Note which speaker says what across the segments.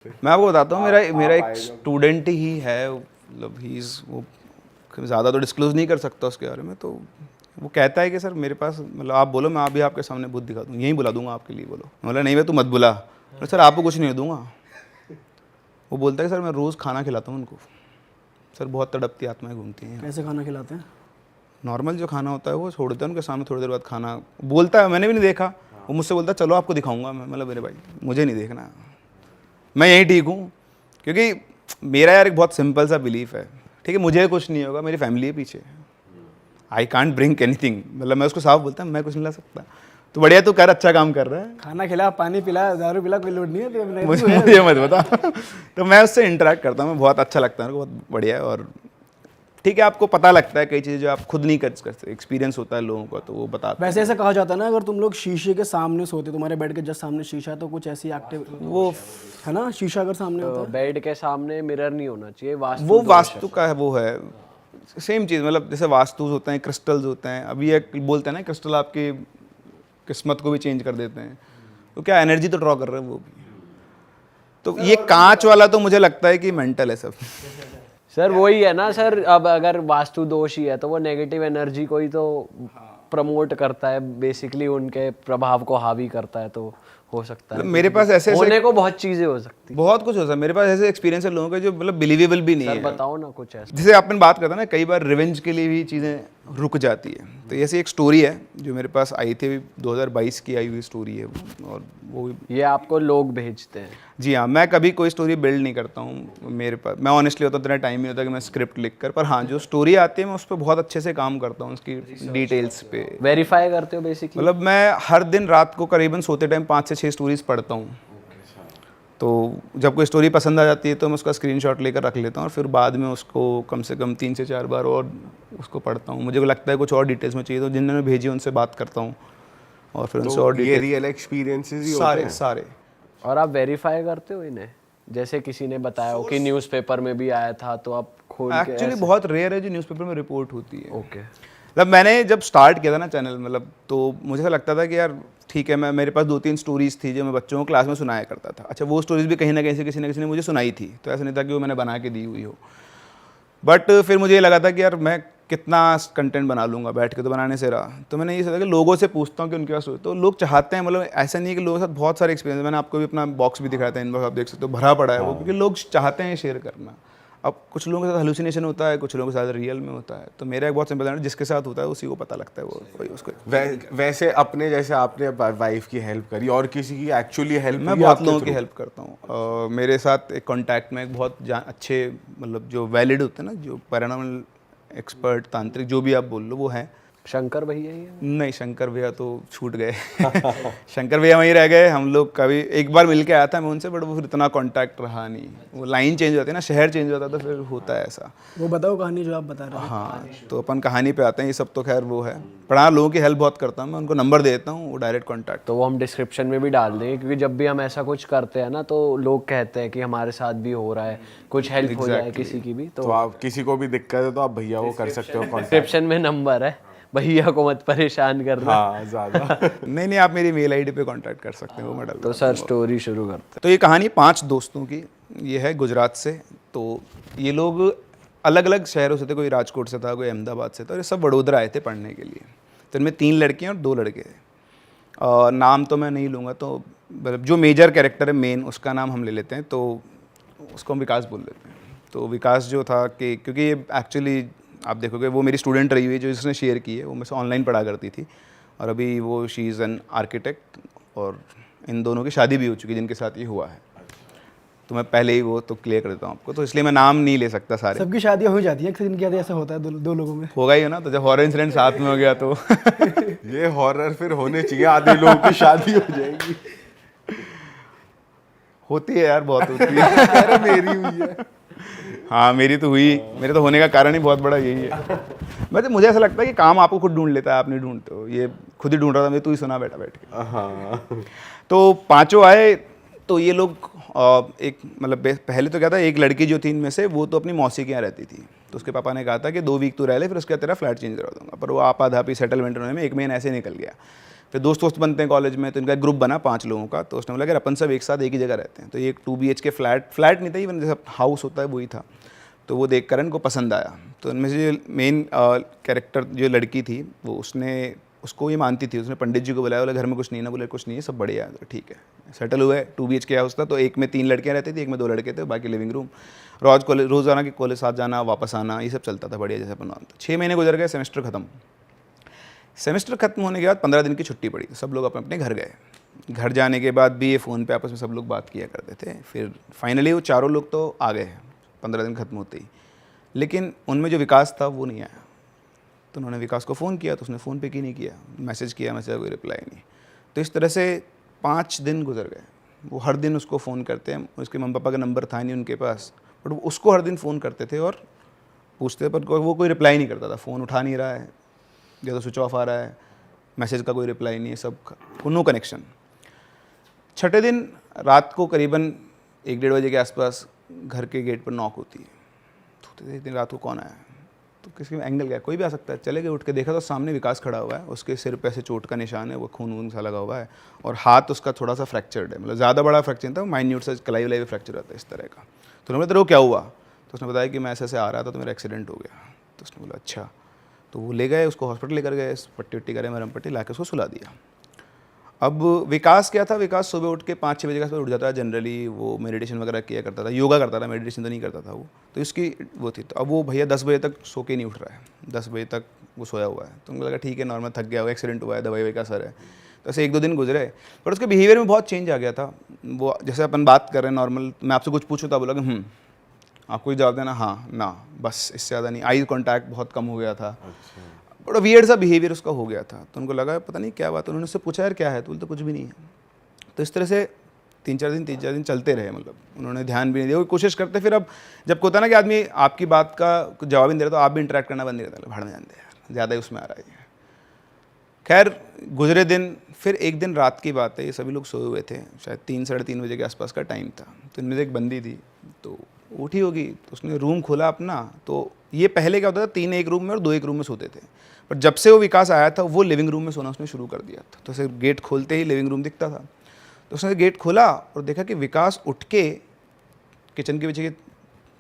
Speaker 1: मैं आपको बताता हूँ, मेरा एक स्टूडेंट ही है, मतलब वो ज़्यादा तो डिस्क्लोज नहीं कर सकता उसके बारे में। तो वो कहता है कि सर मेरे पास, मतलब आप बोलो, मैं अभी आपके सामने बुद्ध दिखा दूँ, यहीं बुला दूंगा आपके लिए, बोलो। बोला नहीं, मैं तू मत बुला। सर आपको कुछ नहीं दूंगा। वो बोलता है कि सर मैं रोज़ खाना खिलाता हूँ उनको। सर बहुत तड़पती आत्माएं घूमती हैं।
Speaker 2: कैसे खाना खिलाते हैं?
Speaker 1: नॉर्मल जो खाना होता है वो छोड़ते हैं उनके सामने, थोड़ी देर बाद खाना बोलता है, मैंने भी नहीं देखा। वो मुझसे बोलता है चलो आपको दिखाऊंगा मैं। मतलब मेरे भाई मुझे नहीं देखना, मैं यहीं ठीक हूँ। क्योंकि मेरा यार एक बहुत सिंपल सा बिलीफ है, ठीक है, मुझे कुछ नहीं होगा, मेरी फैमिली है पीछे। आई कांट ब्रिंक एनीथिंग, मतलब मैं उसको साफ बोलता हूँ मैं कुछ नहीं ला सकता। तो बढ़िया, तू कर, अच्छा काम कर रहा है।
Speaker 2: खाना खिला, पानी पिला, दारू पिला, कोई लोड नहीं है।
Speaker 1: मुझे मत बता। तो मैं उससे इंटरेक्ट करता हूँ, बहुत अच्छा लगता है, बहुत बढ़िया है। और ठीक है, आपको पता लगता है कई चीज़ें जो आप खुद नहीं कर सकते, एक्सपीरियंस होता है लोगों का, तो वो बताते हैं।
Speaker 2: वैसे ऐसा कहा जाता है ना, अगर तुम लोग शीशे के सामने सोते, तुम्हारे बेड के जस्ट सामने शीशा है, तो कुछ ऐसी एक्टिव
Speaker 1: वो
Speaker 2: है ना, शीशा अगर सामने होता है।
Speaker 3: बेड के सामने मिरर नहीं होना चाहिए,
Speaker 1: वो वास्तु का है, वो है सेम चीज़। मतलब जैसे वास्तु होते हैं, क्रिस्टल्स होते हैं। अभी एक बोलते हैं ना, क्रिस्टल आपकी किस्मत को भी चेंज कर देते हैं। तो क्या एनर्जी तो ड्रॉ कर रहे हैं वो भी। तो ये कांच वाला तो मुझे लगता है कि मेंटल है सब।
Speaker 3: सर वही है ना सर, अब अगर वास्तु दोष ही है तो वो नेगेटिव एनर्जी को ही तो प्रमोट करता है, बेसिकली उनके प्रभाव को हावी करता है। तो हो सकता है
Speaker 1: मेरे पास ऐसे
Speaker 3: होने को बहुत चीजें हो सकती
Speaker 1: बहुत कुछ हो सकता है। मेरे पास ऐसे एक्सपीरियंस है लोगों के जो मतलब बिलीवेबल भी नहीं
Speaker 3: है।
Speaker 1: है।
Speaker 3: सर बताओ ना कुछ ऐसा।
Speaker 1: जैसे आपने बात करता ना, कई बार रिवेंज के लिए भी चीज़ें रुक जाती है। तो ऐसी एक स्टोरी है जो मेरे पास आई थी, 2022 की आई हुई स्टोरी है वो। और वो
Speaker 3: ये आपको लोग भेजते हैं?
Speaker 1: जी हाँ, मैं कभी कोई स्टोरी बिल्ड नहीं करता हूँ। मेरे पास, मैं ऑनेस्टली होता इतना टाइम नहीं होता कि मैं स्क्रिप्ट लिख कर, पर हाँ जो स्टोरी आती है मैं उस पर बहुत अच्छे से काम करता हूँ, उसकी डिटेल्स पे
Speaker 3: वेरीफाई करते हो बेसिकली?
Speaker 1: मतलब मैं हर दिन रात को करीबन सोते टाइम 5 से 6 स्टोरीज पढ़ता हूँ। तो जब कोई स्टोरी पसंद आ जाती है तो मैं उसका स्क्रीनशॉट लेकर रख लेता हूँ, और फिर बाद में उसको कम से कम 3 से 4 बार और उसको पढ़ता हूँ। मुझे लगता है कुछ और डिटेल्स में चाहिए तो जिन्होंने भेजी उनसे बात करता हूँ, और फिर उनसे और
Speaker 4: ये रियल एक्सपीरियंसेस ही होते हैं
Speaker 1: सारे।
Speaker 3: और आप वेरीफाई करते हो इन्हें? जैसे किसी ने बताया हो कि न्यूज़पेपर में भी आया था, तो आप खोल के
Speaker 1: एक्चुअली बहुत रेयर है जो न्यूज़पेपर में रिपोर्ट होती है।
Speaker 3: ओके।
Speaker 1: मतलब मैंने जब स्टार्ट किया था ना चैनल, मतलब तो मुझे ऐसा लगता था कि यार ठीक है, मैं मेरे पास 2-3 स्टोरीज थी जो मैं बच्चों को क्लास में सुनाया करता था। अच्छा, वो स्टोरीज भी कहीं ना कहीं से किसी ने मुझे सुनाई थी, तो ऐसा नहीं था कि वो मैंने बना के दी हुई हो। बट फिर मुझे ये लगा था कि यार मैं कितना कंटेंट बना लूँगा बैठ के, तो बनाने से रहा। तो मैंने ये सोचा कि लोगों से पूछता हूँ कि उनके पास, तो लोग चाहते हैं, मतलब ऐसा नहीं है कि लोगों के साथ बहुत सारे एक्सपीरियंस। मैंने आपको भी अपना बॉक्स भी दिखाया था, इनबॉक्स आप देख सकते हो, भरा पड़ा है वो, क्योंकि लोग चाहते हैं शेयर करना। अब कुछ लोगों के साथ हेलुसिनेशन होता है, कुछ लोगों के साथ रियल में होता है। तो मेरा एक बहुत सिंपल है, जिसके साथ होता है उसी को पता लगता है, वो कोई उसको।
Speaker 4: वैसे अपने जैसे आपने वाइफ की हेल्प करी, और किसी की एक्चुअली हेल्प?
Speaker 1: मैं बहुत लोगों की हेल्प करता हूँ। मेरे साथ एक कॉन्टैक्ट में एक बहुत अच्छे, मतलब जो वैलिड होते हैं ना, जो पैरानॉर्मल एक्सपर्ट, तांत्रिक, जो भी आप बोल लो, वो हैं।
Speaker 3: शंकर भैया ही है?
Speaker 1: नहीं, शंकर भैया तो छूट गए। शंकर भैया वहीं रह गए। हम लोग कभी एक बार मिल के आया था मैं उनसे, बट वो फिर इतना कांटेक्ट रहा नहीं। वो लाइन चेंज होती है ना, शहर चेंज होता है, तो फिर होता है ऐसा।
Speaker 2: वो बताओ कहानी जो आप बता रहे हैं।
Speaker 1: हाँ, तो अपन कहानी पे आते हैं। ये सब तो खैर वो है, पर हाँ लोगों की हेल्प बहुत करता हूँ मैं, उनको नंबर दे देता हूँ, वो डायरेक्ट कॉन्टैक्ट।
Speaker 3: तो वो हम डिस्क्रिप्शन में भी डाल देंगे, क्योंकि जब भी हम ऐसा कुछ करते हैं ना, तो लोग कहते हैं कि हमारे साथ भी हो रहा है, कुछ हेल्प हो जाए किसी की भी।
Speaker 4: तो आप किसी को भी दिक्कत है तो आप भैया वो कर सकते हो,
Speaker 3: डिस्क्रिप्शन में नंबर है, भैया को मत परेशान करना।
Speaker 4: हाँ ज़्यादा।
Speaker 1: नहीं, आप मेरी मेल आईडी पे कांटेक्ट कर सकते हैं, वो मैं डाल।
Speaker 3: तो सर स्टोरी शुरू करते हैं।
Speaker 1: तो ये कहानी 5 दोस्तों की, ये है गुजरात से। तो ये लोग अलग अलग शहरों से थे, कोई राजकोट से था, कोई अहमदाबाद से था, और ये सब वडोदरा आए थे पढ़ने के लिए। तो इनमें 3 लड़कियाँ और 2 लड़के थे। नाम तो मैं नहीं लूँगा, तो मतलब जो मेजर कैरेक्टर है मेन, उसका नाम हम ले लेते हैं, तो उसको हम विकास बोल लेते हैं। तो विकास जो था कि क्योंकि ये एक्चुअली आप देखोगे वो मेरी स्टूडेंट रही हुई है, जो जिसने शेयर की है, वो मुझसे ऑनलाइन पढ़ा करती थी, और अभी वो शी इज़ एन आर्किटेक्ट, और इन दोनों की शादी भी हो चुकी है जिनके साथ ये हुआ है। तो मैं पहले ही वो तो क्लियर कर देता हूँ आपको, तो इसलिए मैं नाम नहीं ले सकता सारे।
Speaker 2: सबकी शादियां हो जाती है, किसी दिन क्या ऐसा होता है दो लोगों में।
Speaker 1: होगा ही है ना, तो जब हॉरर इंसिडेंट साथ में हो गया तो
Speaker 4: ये हॉरर फिर होने चाहिए, आधे लोगों की शादी हो जाएगी।
Speaker 1: होती है यार, बहुत होती है।
Speaker 4: अरे मेरी हुई है।
Speaker 1: हाँ, मेरी तो हुई। मेरे तो होने का कारण ही बहुत बड़ा यही है। वैसे मुझे ऐसा लगता है कि काम आपको खुद ढूंढ लेता है, आप नहीं ढूंढते हो। ये खुद ही ढूंढ रहा था मैं, तू ही सुना बैठा बैठ के।
Speaker 4: हाँ।
Speaker 1: तो 5 आए। तो ये लोग एक मतलब पहले तो क्या था, एक लड़की जो थी इनमें से, वो तो अपनी मौसी के यहाँ रहती थी। तो उसके पापा ने कहा था कि 2 वीक तू रह ले, फिर उसके बाद तेरा फ्लैट चेंज करा दूंगा। पर वो आपाधापी सेटलमेंट होने में 1 महीना ऐसे निकल गया। फिर दोस्त बनते हैं कॉलेज में, तो इनका एक ग्रुप बना 5 लोगों का। तो उसने बोला कि अपन सब एक साथ एक ही जगह रहते हैं। तो ये एक 2 BHK फ्लैट नहीं था, इवन जैसा हाउस होता है वही था। तो वो देख कर इनको पसंद आया। तो इनमें से जो मेन कैरेक्टर जो लड़की थी वो उसको ये मानती थी। उसने पंडित जी को बुलाया, बोला घर में कुछ नहीं ना, बोले कुछ नहीं है, सब बढ़िया है। तो ठीक है, सेटल हुए। 2 BHK हाउस था, तो एक में 3 लड़कियाँ रहती थी, एक में 2 लड़के थे, बाकी लिविंग रूम। रोज़ाना के कॉलेज साथ जाना वापस आना, ये सब चलता था बढ़िया जैसा अपन। 6 महीने गुजर गए, सेमेस्टर खत्म होने के बाद 15 दिन की छुट्टी पड़ी। तो सब लोग अपने अपने घर गए। घर जाने के बाद भी ये फ़ोन पे आपस में सब लोग बात किया करते थे। फिर फाइनली वो चारों लोग तो आ गए 15 दिन खत्म होते ही, लेकिन उनमें जो विकास था वो नहीं आया। तो उन्होंने विकास को फ़ोन किया, तो उसने फ़ोन पिक ही नहीं किया। मैसेज किया, मैसेज कोई रिप्लाई नहीं। तो इस तरह से 5 दिन गुजर गए। वो हर दिन उसको फ़ोन करते हैं, उसके मम्मी पापा का नंबर था नहीं उनके पास, बट वो उसको हर दिन फ़ोन करते थे और पूछते, पर वो कोई रिप्लाई नहीं करता था। फ़ोन उठा नहीं रहा है, या तो स्विच ऑफ आ रहा है, मैसेज का कोई रिप्लाई नहीं है, सब नो कनेक्शन। छठे दिन रात को करीबन 1-1:30 बजे के आसपास घर के गेट पर नॉक होती है। तो एक दिन रात को कौन आया, तो किसी में एंगल गया, कोई भी आ सकता है। चले गए, उठ के देखा तो सामने विकास खड़ा हुआ है। उसके सिर पे ऐसे चोट का निशान है, वो खून सा लगा हुआ है, और हाथ उसका थोड़ा सा फ्रैक्चर्ड है। मतलब ज़्यादा बड़ा फ्रैक्चर नहीं था, माइन्यूट सा कलाई वलाई फ्रैक्चर रहता है इस तरह का। तो उन्होंने बताया वो क्या हुआ, तो उसने बताया कि मैं ऐसे आ रहा था तो मेरा एक्सीडेंट हो गया। तो उसने बोला अच्छा। तो वो ले गए, उसको हॉस्पिटल लेकर गए, पट्टी वट्टी करे, मरम पट्टी ला के उसको सुला दिया। अब विकास क्या था, विकास सुबह उठ के 5-6 बजे के आसपास उठ जाता है। जनरली वो मेडिटेशन वगैरह किया करता था, योगा करता था, मेडिटेशन तो नहीं करता था वो। तो इसकी वो थी। तो अब वो भैया 10 बजे तक सो के नहीं उठ रहा है, 10 बजे तक वो सोया हुआ है। तो उनको लगा ठीक है, नॉर्मल थक गया हुआ, एक्सीडेंट हुआ है, दवाई का असर है। तो ऐसे 1-2 दिन गुजरे, पर उसके बिहेवियर में बहुत चेंज आ गया था। वो जैसे अपन बात कर रहे हैं नॉर्मल, मैं आपसे कुछ पूछूँ तो बोला कि आपको जवाब देना हाँ ना, बस, इससे ज़्यादा नहीं। आई कॉन्टैक्ट बहुत कम हो गया था। बड़ा वियर्ड सा बिहेवियर उसका हो गया था। तो उनको लगा पता नहीं क्या बात है। उन्होंने उससे पूछा यार क्या है, तो बोलते कुछ भी नहीं है। तो इस तरह से 3-4 दिन चलते रहे। मतलब उन्होंने ध्यान भी नहीं दिया, वो कोशिश करते। फिर अब जब होता है ना कि आदमी आपकी बात का कुछ जवाब ही नहीं दे रहा, तो आप भी इंटरेक्ट करना बंद नहीं रहता, भाड़ में जानते यार, ज़्यादा ही उसमें आ रहा है। खैर गुजरे दिन, फिर एक दिन रात की बात है, ये सभी लोग सोए हुए थे, शायद 3-3:30 बजे के आसपास का टाइम था। तो इनमें से एक बंदी थी, तो उठी होगी, तो उसने रूम खोला अपना। तो ये पहले क्या होता था, 3 एक रूम में और 2 एक रूम में सोते थे। पर जब से वो विकास आया था, वो लिविंग रूम में सोना उसने शुरू कर दिया था। तो ऐसे गेट खोलते ही लिविंग रूम दिखता था। तो उसने गेट खोला और देखा कि विकास उठ के किचन के पीछे की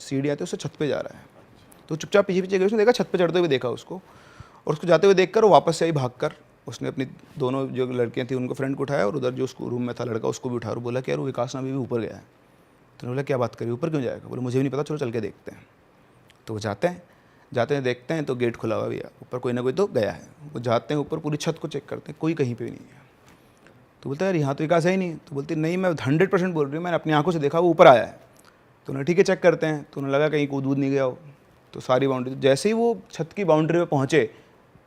Speaker 1: सीढ़ी आती है, उससे छत पे जा रहा है। तो चुपचाप पीछे पीछे गए, उसने देखा, छत पे चढ़ते हुए देखा उसको, और उसको जाते हुए देखकर वो वापस से आई भाग कर। उसने अपनी दोनों जो लड़कियाँ थी उनको फ्रेंड को उठाया, और उधर जो उसको रूम में था लड़का उसको भी उठाया, और बोला कि यार वो विकास ना अभी भी ऊपर गया है। तो बोला क्या बात करी, ऊपर क्यों जाएगा? बोले मुझे भी नहीं पता, चलो चल के देखते हैं। तो वो जाते हैं देखते हैं, तो गेट खुला हुआ भैया, ऊपर कोई ना कोई तो गया है। वो जाते हैं ऊपर, पूरी छत को चेक करते हैं, कोई कहीं पे भी नहीं है। तो बोलते यार यहाँ तो विकास है ही नहीं। तो बोलती नहीं, मैं 100% बोल रही हूँ, मैंने अपनी आंखों से देखा, वो ऊपर आया है। तो उन्हें ठीक है चेक करते हैं। तो उन्हें लगा कहीं कूद नहीं गया हो। तो सारी बाउंड्री, जैसे ही वो छत की बाउंड्री पे पहुँचे,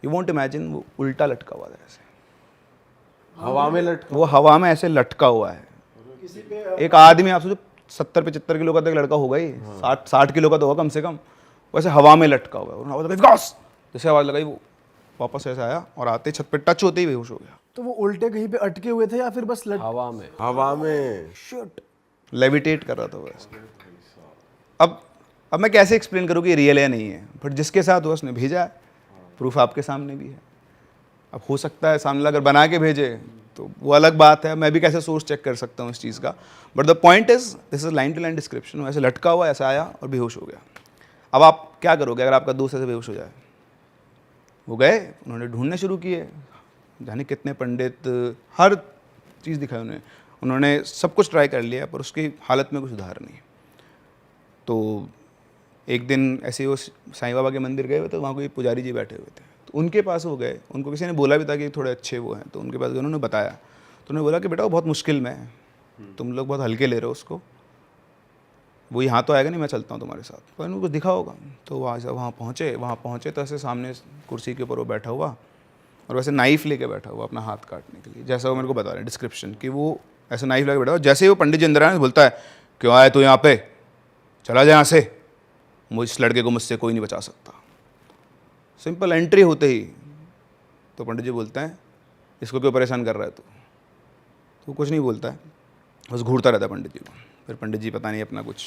Speaker 1: यू वॉन्ट इमेजिन, वो उल्टा लटका हुआ था ऐसे,
Speaker 4: हवा में लटका,
Speaker 1: वो हवा में ऐसे लटका हुआ है। एक आदमी, आप सोचो 70-75 किलो का तो एक लड़का होगा ही, 60 किलो का तो होगा कम से कम, वैसे हवा में लटका हुआ है। उन्होंने आवाज़ लगाई विकास, जैसे आवाज़ लगाई, वो वापस ऐसे आया और आते छत पे टच होते ही बेहोश हो गया।
Speaker 2: तो वो उल्टे कहीं पे अटके हुए थे या फिर बस
Speaker 3: हवा में?
Speaker 4: हवा में
Speaker 2: शिट,
Speaker 1: लेविटेट कर रहा था वैसे। अब मैं कैसे एक्सप्लेन करूँ कि रियल है नहीं है, बट जिसके साथ हुआ उसने भेजा है, प्रूफ आपके सामने भी है। अब हो सकता है सामने अगर बना के भेजे तो वो अलग बात है, मैं भी कैसे सोर्स चेक कर सकता हूँ इस चीज़ का। But the point is, this is line to line description. वैसे लटका हुआ, ऐसा आया और बेहोश हो गया। अब आप क्या करोगे अगर आपका दोस्त ऐसे बेहोश हो जाए? वो गए, उन्होंने ढूंढने शुरू किए, जाने कितने पंडित, हर चीज़ दिखाई उन्होंने सब कुछ ट्राई कर लिया, पर उसकी हालत में कुछ सुधार नहीं। तो एक दिन ऐसे ही वो साईं बाबा के मंदिर गए हुए, तो वहाँ कोई पुजारी जी बैठे हुए थे। तो उनके पास वो गए, उनको किसी ने बोला भी था कि थोड़े अच्छे वो हैं। तो उनके पास उन्होंने बताया, तो उन्होंने बोला कि बेटा वो बहुत मुश्किल में है, तुम लोग बहुत हल्के ले रहे हो उसको, वो यहाँ तो आएगा नहीं, मैं चलता हूँ तुम्हारे साथ, पर उनको दिखा होगा। तो वहाँ पहुँचे तो ऐसे सामने कुर्सी के ऊपर वो बैठा हुआ, और वैसे नाइफ लेके बैठा हुआ अपना हाथ काटने के लिए, जैसा वो मेरे को बता रहे हैं डिस्क्रिप्शन, कि वो ऐसे नाइफ लेके बैठा हुआ। जैसे ही वो पंडित जी अंदर आए, बोलता है क्यों आए तू यहाँ पे, चला जाए यहाँ से, मुझ इस लड़के को मुझसे कोई नहीं बचा सकता। सिंपल एंट्री होते ही तो पंडित जी बोलते हैं इसको क्यों परेशान कर रहा है तू? तो कुछ नहीं बोलता है, बस घूरता रहता है पंडित जी को। फिर पंडित जी पता नहीं अपना कुछ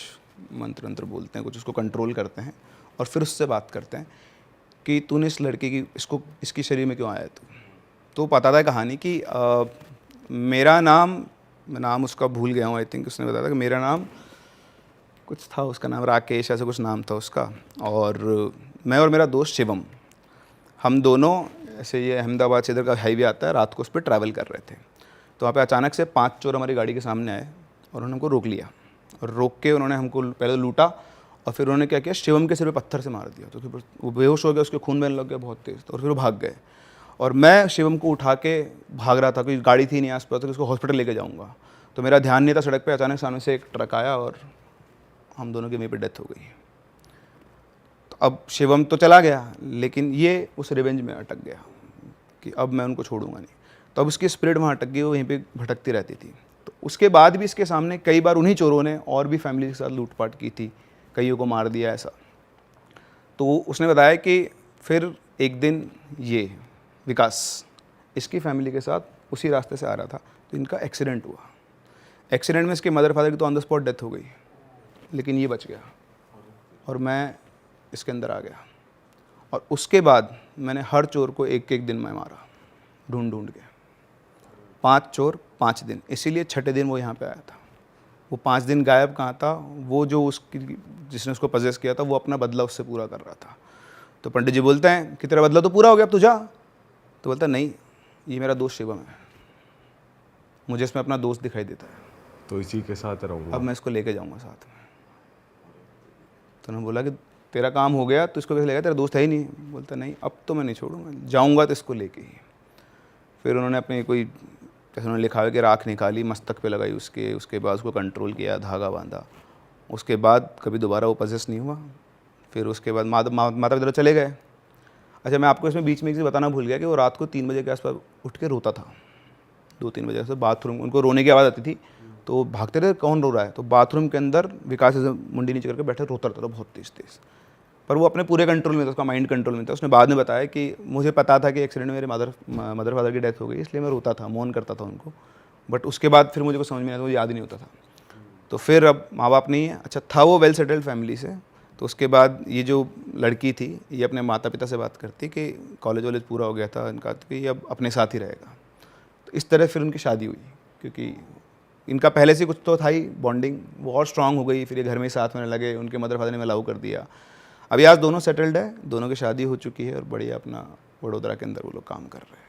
Speaker 1: मंत्र वंत्र बोलते हैं, कुछ उसको कंट्रोल करते हैं, और फिर उससे बात करते हैं कि तूने इस लड़के की इसकी शरीर में क्यों आया है तू? तो पता था कहानी कि मेरा नाम उसका भूल गया हूँ, आई थिंक उसने बताया था कि मेरा नाम कुछ था, उसका नाम राकेश ऐसा कुछ नाम था उसका, और मैं और मेरा दोस्त शिवम, हम दोनों ऐसे ये अहमदाबाद से इधर का हाईवे आता है, रात को उस पर ट्रैवल कर रहे थे। तो वहाँ पे अचानक से 5 चोर हमारी गाड़ी के सामने आए और उन्होंने हमको रोक लिया, और रोक के उन्होंने हमको पहले तो लूटा और फिर उन्होंने क्या किया, शिवम के सिर पे पत्थर से मार दिया। तो फिर वो बेहोश हो गया, उसके खून बहने लग गया बहुत तेज़, और फिर वो भाग गए। और मैं शिवम को उठा के भाग रहा था, कोई गाड़ी थी नहीं आसपास, तो उसको हॉस्पिटल लेके जाऊँगा। तो मेरा ध्यान नहीं था, सड़क पे अचानक सामने से एक ट्रक आया और हम दोनों की वहीं पे डेथ हो गई। तो अब शिवम तो चला गया, लेकिन ये उस रिवेंज में अटक गया कि अब मैं उनको छोड़ूंगा नहीं। तो अब उसकी स्पिरिट वहाँ अटक गई, वो वहीं पे भटकती रहती थी। तो उसके बाद भी इसके सामने कई बार उन्हीं चोरों ने और भी फैमिली के साथ लूटपाट की थी, कईयों को मार दिया ऐसा। तो उसने बताया कि फिर एक दिन ये विकास इसकी फैमिली के साथ उसी रास्ते से आ रहा था, तो इनका एक्सीडेंट हुआ। एक्सीडेंट में इसके मदर फादर की तो ऑन द स्पॉट डेथ हो गई, लेकिन ये बच गया और मैं इसके अंदर आ गया। और उसके बाद मैंने हर चोर को एक एक दिन में मारा, ढूंढ ढूंढ के। 5 चोर 5 दिन, इसीलिए छठे दिन वो यहाँ पे आया था। वो 5 दिन गायब कहाँ था, वो जो उसकी जिसने उसको पजेस किया था वो अपना बदला उससे पूरा कर रहा था। तो पंडित जी बोलते हैं कि तेरा बदला तो पूरा हो गया, अब तू जा। तो बोलता नहीं, ये मेरा दोस्त शिवम है, मुझे इसमें अपना दोस्त दिखाई देता है,
Speaker 4: तो इसी के साथ रहूँगा।
Speaker 1: अब मैं इसको लेके जाऊँगा साथ में। तो उन्होंने बोला कि तेरा काम हो गया, तो इसको कैसे लेगा, तेरा दोस्त है ही नहीं। बोलता नहीं, अब तो मैं नहीं छोड़ूंगा, जाऊँगा तो इसको लेके ही। फिर उन्होंने अपनी कोई जैसे उन्होंने लिखा है कि राख निकाली, मस्तक पे लगाई उसके बाद उसको कंट्रोल किया, धागा बांधा। उसके बाद कभी दोबारा वो पजेस नहीं हुआ। फिर उसके बाद माता पिता चले गए। अच्छा, मैं आपको इसमें बीच में एक चीज़ बताना भूल गया कि वो रात को 3 बजे के आसपास उठ के रोता था, 2-3 बजे से बाथरूम, उनको रोने की आवाज़ आती थी, तो भागते रहे कौन रो रहा है, तो बाथरूम के अंदर विकास ऐसे मुंडी नीचे करके बैठे रोता रहता था बहुत तेज़ तेज़। पर वो अपने पूरे कंट्रोल में था, उसका माइंड कंट्रोल में था। उसने बाद में बताया कि मुझे पता था कि एक्सीडेंट में मेरे मदर फादर की डेथ हो गई, इसलिए मैं रोता था, मौन करता था उनको। बट उसके बाद फिर मुझे कुछ समझ में नहीं आया, मुझे याद ही नहीं होता था। तो फिर अब माँ बाप नहीं है, अच्छा था वो वेल सेटल्ड फैमिली से। तो उसके बाद ये जो लड़की थी, ये अपने माता पिता से बात करती कि कॉलेज वॉलेज पूरा हो गया था इनका, तो कि अब अपने साथ ही रहेगा। तो इस तरह फिर उनकी शादी हुई, क्योंकि इनका पहले से कुछ तो था ही बॉन्डिंग, वो और स्ट्रांग हो गई। फिर ये घर में ही साथ में लगे, उनके मदर फादर ने अलाउ कर दिया। अभी आज दोनों सेटल्ड है, दोनों की शादी हो चुकी है और बढ़िया अपना वडोदरा के अंदर वो लोग काम कर रहे हैं।